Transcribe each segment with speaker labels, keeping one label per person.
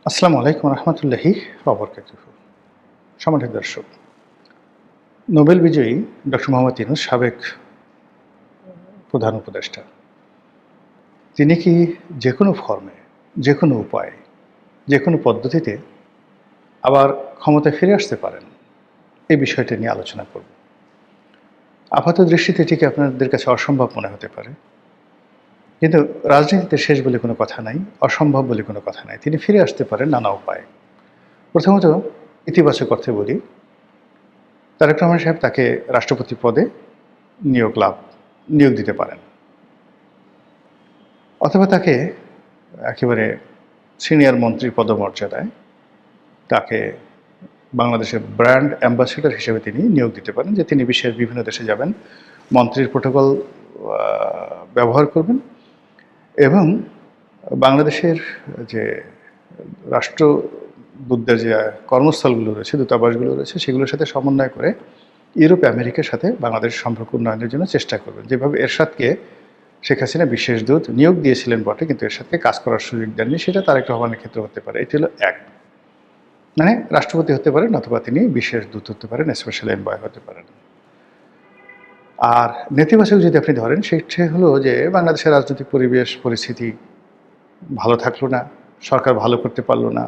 Speaker 1: আসসালামু আলাইকুম রহমতুল্লাহি ওবরকাতুহু। সম্মানিত দর্শক, নোবেল বিজয়ী ডক্টর মোহাম্মদ ইউনূস সাবেক প্রধান উপদেষ্টা, তিনি কি যে কোনো ফর্মে, যে কোনো উপায়ে, যে কোনো পদ্ধতিতে আবার ক্ষমতায় ফিরে আসতে পারেন? এই বিষয়টি নিয়ে আলোচনা করব। আপাত দৃষ্টিতে এটিকে আপনাদের কাছে অসম্ভব মনে হতে পারে, কিন্তু রাজনীতিতে শেষ বলে কোনো কথা নাই, অসম্ভব বলে কোনো কথা নাই। তিনি ফিরে আসতে পারেন নানা উপায়ে। প্রথমত ইতিবাচক অর্থে বলি, তারেক রহমান সাহেব তাকে রাষ্ট্রপতি পদে নিয়োগ দিতে পারেন, অথবা তাকে একেবারে সিনিয়র মন্ত্রী পদমর্যাদায় তাকে বাংলাদেশের ব্র্যান্ড অ্যাম্বাসেডর হিসেবে তিনি নিয়োগ দিতে পারেন, যে তিনি বিশ্বের বিভিন্ন দেশে যাবেন, মন্ত্রীর প্রোটোকল ব্যবহার করবেন এবং বাংলাদেশের যে রাষ্ট্রদূতদের যে কর্মস্থলগুলো রয়েছে, দূতাবাসগুলো রয়েছে, সেগুলোর সাথে সমন্বয় করে ইউরোপ আমেরিকার সাথে বাংলাদেশের সম্পর্ক উন্নয়নের জন্য চেষ্টা করবেন। যেভাবে এরশাদকে শেখ হাসিনা বিশেষ দূত নিয়োগ দিয়েছিলেন বটে, কিন্তু এরশাদকে কাজ করার সুযোগ দেননি, সেটা তারেক রহমানের ক্ষেত্রে হতে পারে। এটি হলো এক, মানে রাষ্ট্রপতি হতে পারেন অথবা তিনি বিশেষ দূত হতে পারেন, স্পেশাল এনভয় হতে পারেন। আর নেতিবাচক যদি আপনি ধরেন, সেটা হলো যে বাংলাদেশের রাজনৈতিক পরিস্থিতি ভালো থাকলো না, সরকার ভালো করতে পারলো না,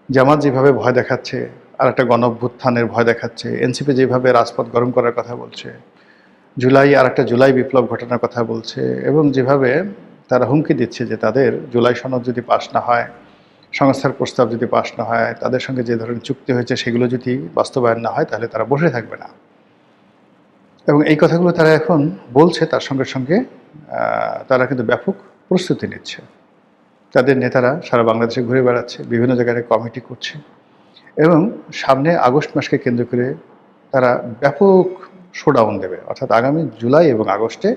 Speaker 1: জামাত যেভাবে ভয় দেখাচ্ছে, আর একটা গণঅভ্যুত্থানের ভয় দেখাচ্ছে, এনসিপি যেভাবে রাজপথ গরম করার কথা বলছে, আর একটা জুলাই বিপ্লব ঘটানোর কথা বলছে, এবং যেভাবে তারা হুমকি দিচ্ছে যে তাদের জুলাই সনদ যদি পাস না হয়, সংস্থার প্রস্তাব যদি পাস না হয়, তাদের সঙ্গে যে ধরনের চুক্তি হয়েছে সেগুলো যদি বাস্তবায়ন না হয়, তাহলে তারা বসে থাকবে না। এবং এই কথাগুলো তারা এখন বলছে, তার সঙ্গে সঙ্গে তারা কিন্তু ব্যাপক প্রস্তুতি নিচ্ছে। তাদের নেতারা সারা বাংলাদেশে ঘুরে বেড়াচ্ছে, বিভিন্ন জায়গায় কমিটি করছে, এবং সামনে আগস্ট মাসকে কেন্দ্র করে তারা ব্যাপক শোডাউন দেবে। অর্থাৎ আগামী জুলাই এবং আগস্টে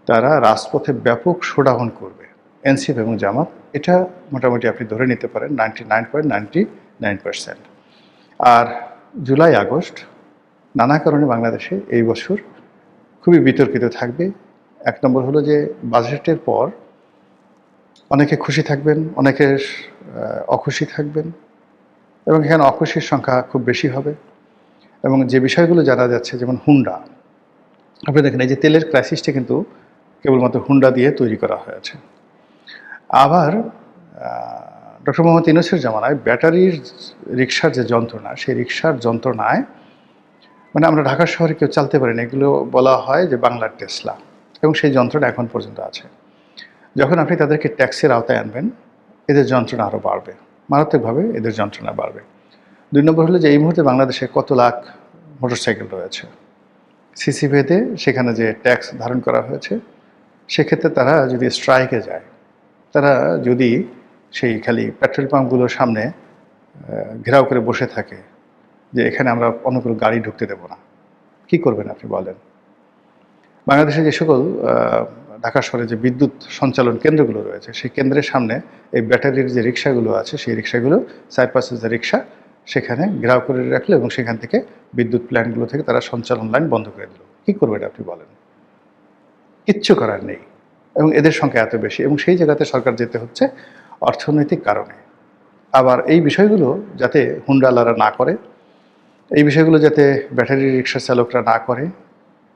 Speaker 1: তারা রাজপথে ব্যাপক শোডাউন করবে, এনসিপি এবং জামাত। এটা মোটামুটি আপনি ধরে নিতে পারেন 99.99%। আর জুলাই আগস্ট নানা কারণে বাংলাদেশে এই বছর খুবই বিতর্কিত থাকবে। এক নম্বর হলো যে বাজেটের পর অনেকে খুশি থাকবেন, অনেকে অখুশি থাকবেন, এবং এখানে অখুশির সংখ্যা খুব বেশি হবে। এবং যে বিষয়গুলো জানা যাচ্ছে, যেমন হুন্ডা, আপনি দেখেন এই যে তেলের ক্রাইসিসটা কিন্তু কেবলমাত্র হুন্ডা দিয়ে তৈরি করা হয়েছে। আবার ডক্টর মোহাম্মদ ইউনূসের জামানায় ব্যাটারির রিক্সার যে যন্ত্রণা, সেই রিক্সার যন্ত্রণায় মানে আমরা ঢাকা শহরে কেউ চালতে পারি না, এগুলো বলা হয় যে বাংলার টেসলা, এবং সেই যন্ত্রণা এখন পর্যন্ত আছে। যখন আপনি তাদেরকে ট্যাক্সের আওতায় আনবেন, এদের যন্ত্রণা আরও বাড়বে, মারাত্মকভাবে এদের যন্ত্রণা বাড়বে। 2 নম্বর হলো যে এই মুহূর্তে বাংলাদেশে কত লাখ মোটরসাইকেল রয়েছে, সিসি ভেদে সেখানে যে ট্যাক্স ধারণ করা হয়েছে, সেক্ষেত্রে তারা যদি স্ট্রাইকে যায়, তারা যদি সেই খালি পেট্রোল পাম্পগুলোর সামনে ঘেরাও করে বসে থাকে যে এখানে আমরা অন্য কোনো গাড়ি ঢুকতে দেব না, কী করবেন আপনি বলেন? বাংলাদেশে যে সকল ঢাকা শহরে যে বিদ্যুৎ সঞ্চালন কেন্দ্রগুলো রয়েছে, সেই কেন্দ্রের সামনে এই ব্যাটারির যে রিক্সাগুলো আছে, সেই রিক্সাগুলো সাইপাসের যে রিক্সা, সেখানে ঘেরাও করে রাখলো, এবং সেখান থেকে বিদ্যুৎ প্ল্যান্টগুলো থেকে তারা সঞ্চালন লাইন বন্ধ করে দিল। কী করবেন আপনি বলেন? কিচ্ছু করার নেই। এবং এদের সংখ্যা এত বেশি, এবং সেই জায়গাতে সরকার যেতে হচ্ছে অর্থনৈতিক কারণে। আবার এই বিষয়গুলো যাতে হুন্ডাওয়ালারা না করে, এই বিষয়গুলো যাতে ব্যাটারি রিক্সা চালকরা না করে,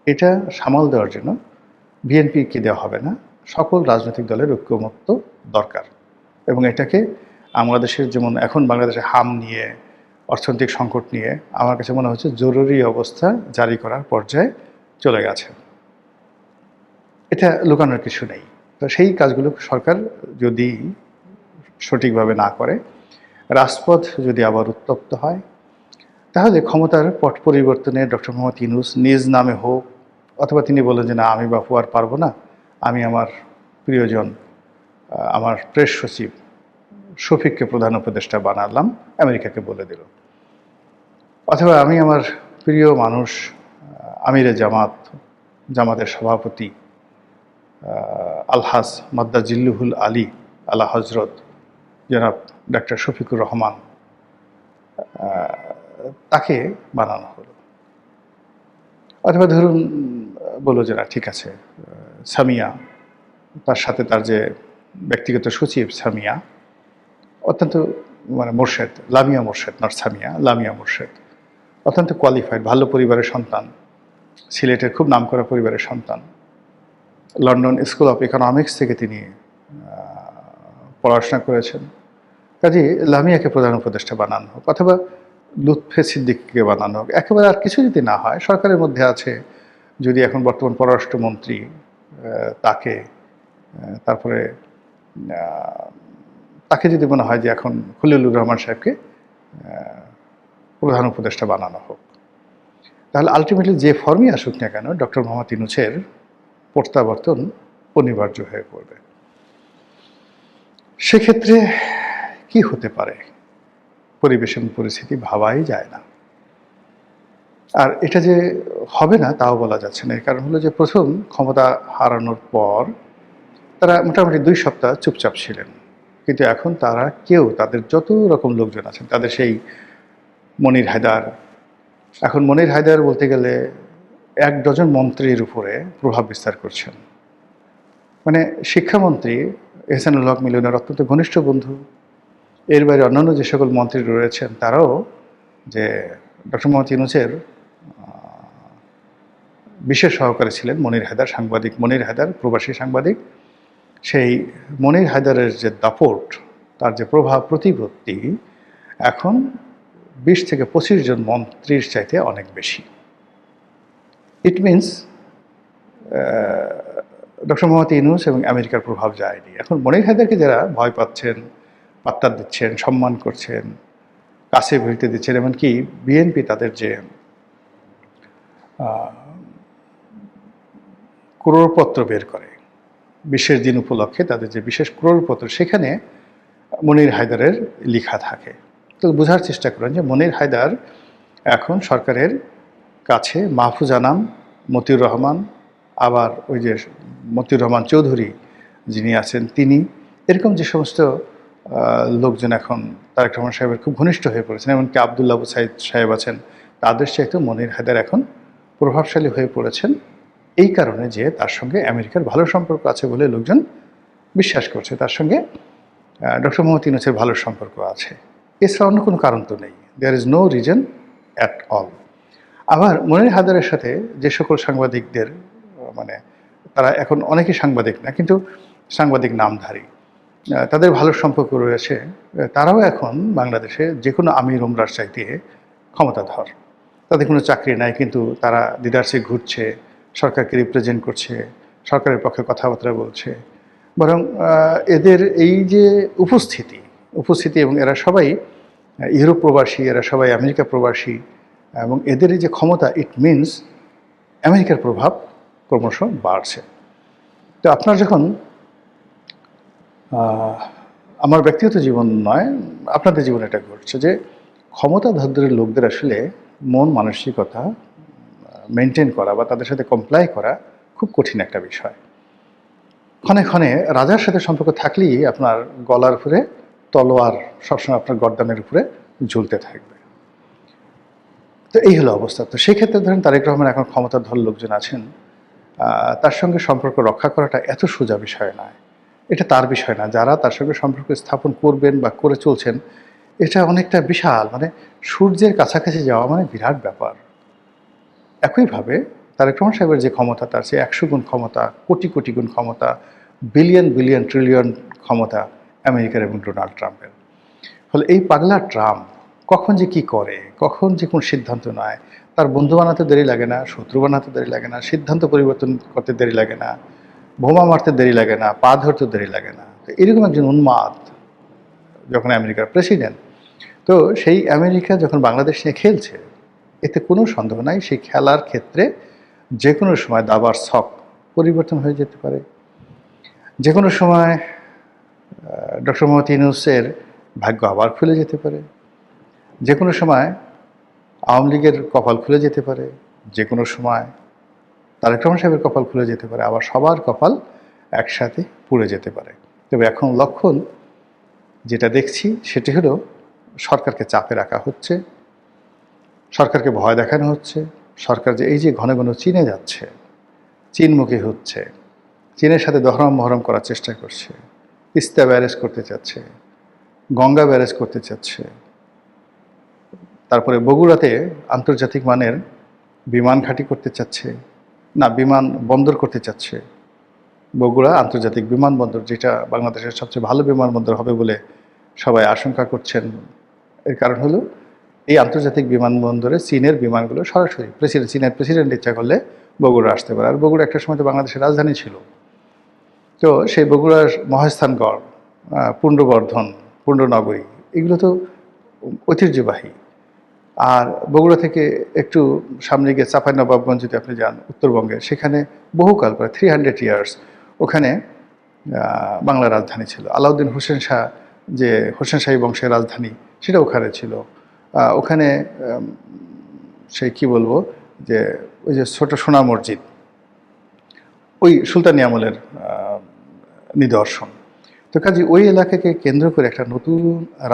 Speaker 1: এটা সামাল দেওয়ার জন্য বিএনপিকে দেওয়া হবে না, সকল রাজনৈতিক দলের ঐক্যমত্য দরকার। এবং এটাকে বাংলাদেশের, যেমন এখন বাংলাদেশে হাম নিয়ে, অর্থনৈতিক সংকট নিয়ে আমার কাছে মনে হচ্ছে জরুরি অবস্থা জারি করার পর্যায়ে চলে গেছে। এটা লুকানোর কিছু নেই। তো সেই কাজগুলো সরকার যদি সঠিকভাবে না করে, রাজপথ যদি আবার উত্তপ্ত হয়, তাহলে ক্ষমতার পট পরিবর্তনে ডক্টর মোহাম্মদ ইউনূস নিজ নামে হোক, অথবা তিনি বলেন যে না, আমি বাপু আর পারবো না, আমি আমার প্রিয়জন, আমার প্রেস সচিব শফিককে প্রধান উপদেষ্টা বানালাম, আমেরিকাকে বলে দিল। অথবা আমি আমার প্রিয় মানুষ আমিরে জামাতের সভাপতি আলহাজ মাদ্দা জিল্লুহুল আলী আলা হজরত জনাব ডাক্তার শফিকুর রহমান, তাকে বানানো হলো। অথবা ধরুন বললো যে না, ঠিক আছে, সামিয়া, তার সাথে তার যে ব্যক্তিগত সচিব সামিয়া, অত্যন্ত মানে মোর্শেদ, লামিয়া মোর্শেদ, নট সামিয়া, লামিয়া মোর্শেদ অত্যন্ত কোয়ালিফাইড, ভালো পরিবারের সন্তান, সিলেটের খুব নামকরা পরিবারের সন্তান। লন্ডন স্কুল অফ ইকোনমিক্স থেকে তিনি পড়াশোনা করেছেন। কাজে লামিয়াকে প্রধান উপদেষ্টা বানানো হোক, অথবা লুৎফে সিদ্দিককে বানানো হোক, একেবারে আর কিছু যদি না হয়, সরকারের মধ্যে আছে যদি এখন বর্তমান পররাষ্ট্রমন্ত্রী তাকে, তারপরে তাকে যদি মনে হয় যে এখন খলিলুর রহমান সাহেবকে প্রধান উপদেষ্টা বানানো হোক, তাহলে আলটিমেটলি যে ফর্মই আসুক না কেন ডক্টর মোহাম্মদ ইউনূসের প্রত্যাবর্তন অনিবার্য হয়ে পড়বে। সেক্ষেত্রে কি হতে পারে পরিবেশ এবং পরিস্থিতি ভাবাই যায় না। আর এটা যে হবে না তাও বলা যাচ্ছে না। এর কারণ হলো যে প্রথম ক্ষমতা হারানোর পর তারা মোটামুটি 2 সপ্তাহ চুপচাপ ছিলেন, কিন্তু এখন তারা কেউ, তাদের যত রকম লোকজন আছেন, তাদের সেই মনির হায়দার, এখন মনির হায়দার বলতে গেলে 1 ডজন মন্ত্রীর উপরে প্রভাব বিস্তার করছেন। মানে শিক্ষামন্ত্রী এহসানুল হক মিলনের অত্যন্ত ঘনিষ্ঠ বন্ধু। এর বাইরে অন্যান্য যে সকল মন্ত্রী রয়েছেন তারাও যে ডক্টর মোহাম্মদ ইউনূসের বিশেষ সহকারী ছিলেন মনির হায়দার, সাংবাদিক মনির হায়দার, প্রবাসী সাংবাদিক। সেই মনির হায়দারের যে দাপট, তার যে প্রভাব প্রতিপত্তি এখন 20 থেকে 25 জন মন্ত্রীর চাইতে অনেক বেশি। It means doctor Mohammad Yunus এবং আমেরিকার প্রভাব যায়নি। এখন মনির হায়দারকে যারা ভয় পাচ্ছেন, পাত্তা দিচ্ছেন, সম্মান করছেন, কাছে ভিড়তে দিচ্ছেন, এমনকি বিএনপি তাদের যে ক্রোড়পত্র বের করে বিশেষ দিন উপলক্ষে, তাদের যে বিশেষ ক্রোড়পত্র, সেখানে মনির হায়দারের লেখা থাকে। তো বোঝার চেষ্টা করেন যে মনির হায়দার এখন সরকারের কাছে মাহফুজ আনাম, মতিউর রহমান, আবার ওই যে মতিউর রহমান চৌধুরী যিনি আছেন তিনি, এরকম যে সমস্ত লোকজন এখন তারেক রহমান সাহেবের খুব ঘনিষ্ঠ হয়ে পড়েছেন, এমনকি আবদুল্লাহ আবু সাইদ সাহেব আছেন, তাদের চাইতেও মনির হায়দার এখন প্রভাবশালী হয়ে পড়েছেন। এই কারণে যে তার সঙ্গে আমেরিকার ভালো সম্পর্ক আছে বলে লোকজন বিশ্বাস করছে, তার সঙ্গে ডক্টর মোহাম্মদ ইউনূসের ভালো সম্পর্ক আছে। এছাড়া অন্য কোনো কারণ তো নেই। There is no reason at all. আবার মনির হায়দারের সাথে যে সকল সাংবাদিকদের, মানে তারা এখন অনেকেই সাংবাদিক না কিন্তু সাংবাদিক নামধারী, তাদের ভালো সম্পর্ক রয়েছে, তারাও এখন বাংলাদেশে যে কোনো আমির ওমরার চাইতে ক্ষমতাধর। তাদের কোনো চাকরি নাই, কিন্তু তারা দিদারসে ঘুরছে, সরকারকে রিপ্রেজেন্ট করছে, সরকারের পক্ষে কথাবার্তা বলছে। বরং এদের এই যে উপস্থিতি এবং এরা সবাই ইউরোপ প্রবাসী, এরা সবাই আমেরিকা প্রবাসী, এবং এদের এই যে ক্ষমতা, ইট মিনস আমেরিকার প্রভাব ক্রমশ বাড়ছে। তো আপনার যখন, আমার ব্যক্তিগত জীবন নয়, আপনাদের জীবনে এটা ঘটছে যে ক্ষমতাধরদের লোকদের আসলে মন মানসিকতা মেনটেন করা বা তাদের সাথে কমপ্লাই করা খুব কঠিন একটা বিষয়। ক্ষণে ক্ষণে রাজার সাথে সম্পর্ক থাকলেই আপনার গলার উপরে তলোয়ার সবসময় আপনার গর্দানের উপরে ঝুলতে থাকবে। তো এই হলো অবস্থা। তো সেক্ষেত্রে ধরেন তারেক রহমান এখন ক্ষমতাধর লোকজন আছেন, তার সঙ্গে সম্পর্ক রক্ষা করাটা এত সোজা বিষয় নয়। এটা তার বিষয় না, যারা তার সঙ্গে সম্পর্ক স্থাপন করবেন বা করে চলছেন, এটা অনেকটা বিশাল, মানে সূর্যের কাছাকাছি যাওয়া মানে বিরাট ব্যাপার। একইভাবে তারেক রহমান সাহেবের যে ক্ষমতা, তার চেয়ে 100 গুণ ক্ষমতা, কোটি কোটি গুণ ক্ষমতা, বিলিয়ন বিলিয়ন ট্রিলিয়ন ক্ষমতা আমেরিকার এবং ডোনাল্ড ট্রাম্পের। ফলে এই পাগলা ট্রাম্প কখন যে কি করে, কখন যে কোন সিদ্ধান্ত নেয়, তার বন্ধু বানাতে দেরি লাগে না, শত্রু বানাতে দেরি লাগে না, সিদ্ধান্ত পরিবর্তন করতে দেরি লাগে না, বোমা মারতে দেরি লাগে না, পা ধরতে দেরি লাগে না। তো এরকম একজন উন্মাদ যখন আমেরিকার প্রেসিডেন্ট, তো সেই আমেরিকা যখন বাংলাদেশ নিয়ে খেলছে, এতে কোনো সন্দেহ নাই সেই খেলার ক্ষেত্রে যে কোনো সময় দাবার ছক পরিবর্তন হয়ে যেতে পারে। যে কোনো সময় ডক্টর মোহাম্মদ ইউনূসের ভাগ্য আবার খুলে যেতে পারে। যে কোনো সময় আওয়ামী লীগের কপাল খুলে যেতে পারে। যে কোনো সময় তারেক রহমান সাহেবের কপাল খুলে যেতে পারে, আবার সবার কপাল একসাথে পুড়ে যেতে পারে। তবে এখন লক্ষণ যেটা দেখছি সেটি হলো সরকারকে চাপে রাখা হচ্ছে, সরকারকে ভয় দেখানো হচ্ছে। সরকার যে এই যে ঘন ঘন চীনে যাচ্ছে, চীনমুখী হচ্ছে, চীনের সাথে দহরম মহরম করার চেষ্টা করছে, তিস্তা ব্যারেজ করতে চাচ্ছে, গঙ্গা ব্যারেজ করতে চাচ্ছে, তারপরে বগুড়াতে আন্তর্জাতিক মানের বিমান ঘাঁটি করতে চাচ্ছে, না বিমান বন্দর করতে চাচ্ছে। বগুড়া আন্তর্জাতিক বিমানবন্দর, যেটা বাংলাদেশের সবচেয়ে ভালো বিমানবন্দর হবে বলে সবাই আশঙ্কা করছেন। এর কারণ হলো এই আন্তর্জাতিক বিমানবন্দরে চীনের বিমানগুলো সরাসরি চীনের প্রেসিডেন্ট ইচ্ছা করলে বগুড়া আসতে পারে। আর বগুড়া একটা সময় তো বাংলাদেশের রাজধানী ছিল। তো সেই বগুড়ার মহাস্থানগড়, পুণ্ডবর্ধন, পুণ্ডনগরী, এগুলো তো ঐতিহ্যবাহী। আর বগুড়া থেকে একটু সামনে গিয়ে চাঁপাইনবাবগঞ্জ যদি আপনি যান উত্তরবঙ্গে, সেখানে বহুকাল প্রায় 300 ইয়ার্স ওখানে বাংলার রাজধানী ছিল। আলাউদ্দিন হোসেন শাহ, যে হোসেন শাহী বংশের রাজধানী, সেটা ওখানে ছিল। ওখানে সেই কি বলবো, যে ওই যে ছোট সোনা মসজিদ, ওই সুলতানি আমলের নিদর্শন। তো কাজে ওই এলাকাকে কেন্দ্র করে একটা নতুন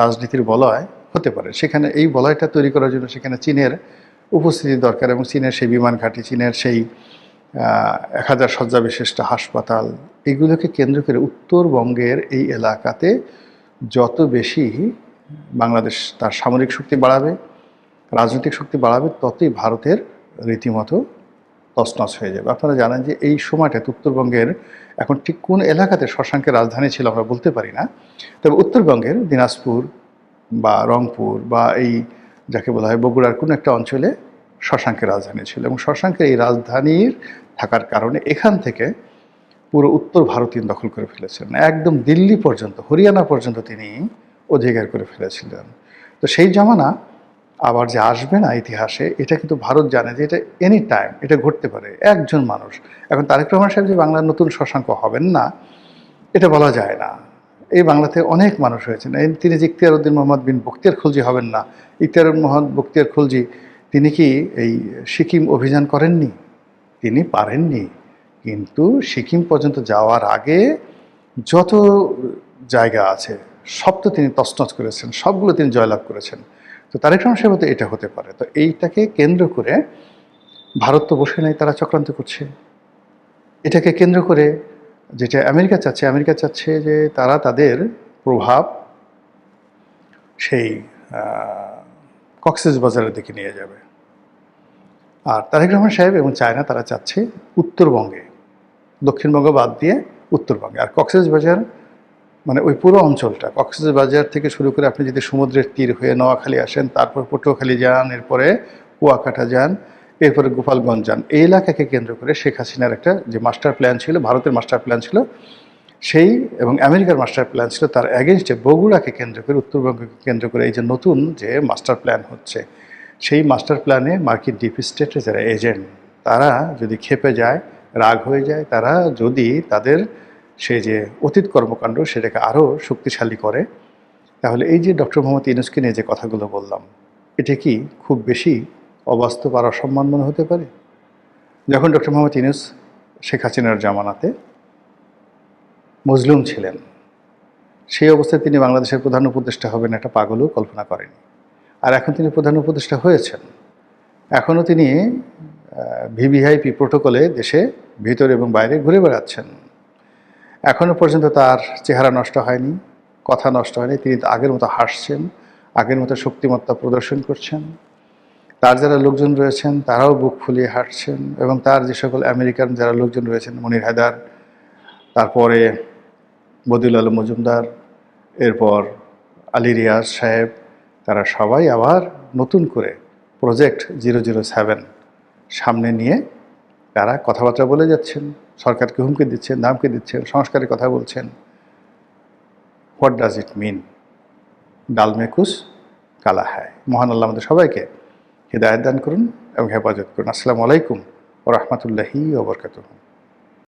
Speaker 1: রাজনীতির বলয় হতে পারে। সেখানে এই বলয়টা তৈরি করার জন্য সেখানে চীনের উপস্থিতি দরকার, এবং চীনের সেই বিমান ঘাঁটি, চীনের সেই 1000 শয্যা বিশিষ্ট হাসপাতাল, এগুলোকে কেন্দ্র করে উত্তরবঙ্গের এই এলাকাতে যত বেশি বাংলাদেশ তার সামরিক শক্তি বাড়াবে, রাজনৈতিক শক্তি বাড়াবে, ততই ভারতের রীতিমতো তছনছ হয়ে যাবে। আপনারা জানেন যে এই সময়টাতে উত্তরবঙ্গের এখন ঠিক কোন এলাকাতে শশাঙ্কের রাজধানী ছিল আমরা বলতে পারি না, তবে উত্তরবঙ্গের দিনাজপুর বা রংপুর বা এই যাকে বলা হয় বগুড়ার কোনো একটা অঞ্চলে শশাঙ্কের রাজধানী ছিল, এবং শশাঙ্কের এই রাজধানীর থাকার কারণে এখান থেকে পুরো উত্তর ভারত তিনি দখল করে ফেলেছিলেন, একদম দিল্লি পর্যন্ত, হরিয়ানা পর্যন্ত তিনি অধিকার করে ফেলেছিলেন। তো সেই জমানা আবার যে আসবে না ইতিহাসে, এটা কিন্তু ভারত জানে যে এটা এনি টাইম এটা ঘটতে পারে। একজন মানুষ, এখন তারেক রহমান সাহেব যে বাংলার নতুন শশাঙ্ক হবেন না এটা বলা যায় না। এই বাংলাতে অনেক মানুষ হয়েছেন, তিনি যে ইখতিয়ার উদ্দিন মোহাম্মদ বিন বখতিয়ার খলজি হবেন না, ইখতিয়ার মোহাম্মদ বখতিয়ার খলজি তিনি কি এই সিকিম অভিযান করেননি? তিনি পারেননি, কিন্তু সিকিম পর্যন্ত যাওয়ার আগে যত জায়গা আছে সব তো তিনি তছনছ করেছেন, সবগুলো তিনি জয়লাভ করেছেন। তো তারেক রহমান সাহেব তো এটা হতে পারে। তো এইটাকে কেন্দ্র করে ভারত তো বসে নাই, তারা চক্রান্ত করছে। এটাকে কেন্দ্র করে যেটা আমেরিকা চাচ্ছে যে তারা তাদের প্রভাব সেই কক্সবাজারের দিকে নিয়ে যাবে। আর তারেক রহমান সাহেব এবং চায়না তারা চাচ্ছে উত্তরবঙ্গে, দক্ষিণবঙ্গ বাদ দিয়ে উত্তরবঙ্গে। আর কক্সবাজার মানে ওই পুরো অঞ্চলটা, কক্সবাজার থেকে শুরু করে আপনি যদি সমুদ্রের তীর হয়ে নোয়াখালী আসেন, তারপর পটুয়াখালী যান, এরপরে কুয়াকাটা যান, এরপরে গোপালগঞ্জ যান, এই এলাকাকে কেন্দ্র করে শেখ হাসিনার একটা যে মাস্টার প্ল্যান ছিল, ভারতের মাস্টার প্ল্যান ছিল সেই, এবং আমেরিকার মাস্টার প্ল্যান ছিল, তার অ্যাগেনস্টে বগুড়াকে কেন্দ্র করে, উত্তরবঙ্গকে কেন্দ্র করে এই যে নতুন যে মাস্টার প্ল্যান হচ্ছে, সেই মাস্টার প্ল্যানে মার্কিন ডিপ স্টেটের যারা এজেন্ট, তারা যদি ক্ষেপে যায়, রাগ হয়ে যায়, তারা যদি তাদের সেই যে অতীত কর্মকাণ্ড সেটাকে আরও শক্তিশালী করে, তাহলে এই যে ডক্টর মোহাম্মদ ইউনূসকে নিয়ে যে কথাগুলো বললাম, এটা কি খুব বেশি অবাস্তব আর অসম্মান মনে হতে পারে? যখন ডক্টর মোহাম্মদ ইউনূস শেখ হাসিনার জামানাতে মজলুম ছিলেন, সেই অবস্থায় তিনি বাংলাদেশের প্রধান উপদেষ্টা হবেন এটা পাগলও কল্পনা করেনি। আর এখন তিনি প্রধান উপদেষ্টা হয়েছেন, এখনও তিনি ভিভিআইপি প্রোটোকলে দেশে ভিতরে এবং বাইরে ঘুরে বেড়াচ্ছেন। এখনও পর্যন্ত তার চেহারা নষ্ট হয়নি, কথা নষ্ট হয়নি, তিনি আগের মতো হাসছেন, আগের মতো শক্তিমত্তা প্রদর্শন করছেন। তার যারা লোকজন রয়েছেন তারাও বুক ফুলিয়ে হাঁটছেন, এবং তার যে সকল আমেরিকান যারা লোকজন রয়েছেন, মনির হায়দার, তারপরে বদিউল আলম মজুমদার, এরপর আলী রিয়াজ সাহেব, তারা সবাই আবার নতুন করে প্রজেক্ট 007 সামনে নিয়ে তারা কথাবার্তা বলে যাচ্ছেন, সরকারকে হুমকি দিচ্ছেন, ধামকি দিচ্ছেন, সংস্কারের কথা বলছেন। হোয়াট ডাজ ইট মিন? ডাল মে কুছ কালা হ্যায়। মহান আল্লাহ আমাদের সবাইকে হিদায়াত দান করুন এবং হেফাজত করুন। আসসালামু আলাইকুম ওয়া রাহমাতুল্লাহি ওয়া বারাকাতুহু।